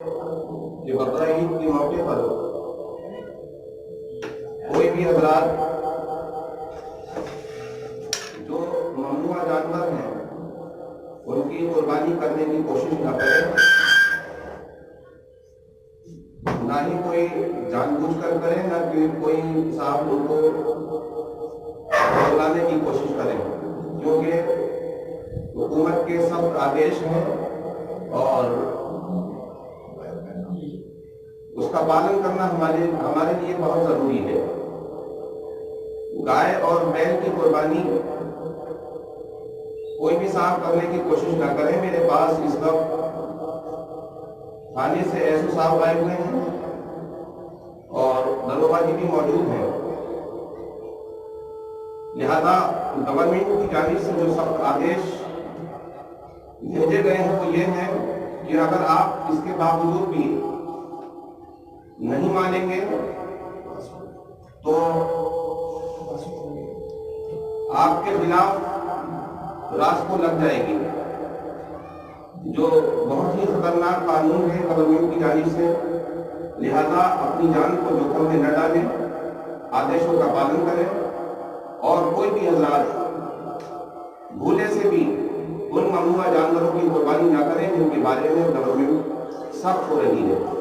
کہ بقرہ عید کے موقع پر کوئی بھی حضرات جو ممنوع جانور ہیں ان کی قربانی کرنے کی کوشش نہ کریں، نہ ہی کوئی جان بوجھ کر کرے، نہ کہ کوئی صاحب ان کو بلانے کی کوشش کریں، کیونکہ حکومت کے سخت آدیش ہیں اور اس کا پالن کرنا ہمارے لیے بہت ضروری ہے۔ گائے اور بیل کی قربانی کوئی بھی صاحب کرنے کی کوشش نہ کریں۔ میرے پاس اس وقت تھانے سے ایسو صاحب آئے ہوئے ہیں اور دروگا جی بھی موجود ہیں، لہذا گورنمنٹ کی جانب سے جو سخت آدیش بھیجے گئے ہیں وہ یہ ہیں کہ اگر آپ اس کے باوجود بھی نہیں مانیں گے تو آپ کے خلاف راست کو لگ جائے گی، جو بہت ہی خطرناک قانون ہے گورنمنٹ کی جانب سے۔ لہذا اپنی جان کو جوخم میں نہ ڈالیں، آدیشوں کا پالن کریں، اور کوئی بھی حضرات بھولے سے بھی ان ممنوع جانوروں کی قربانی نہ کریں جن کے بارے میں گورنمنٹ سخت ہو رہی ہے۔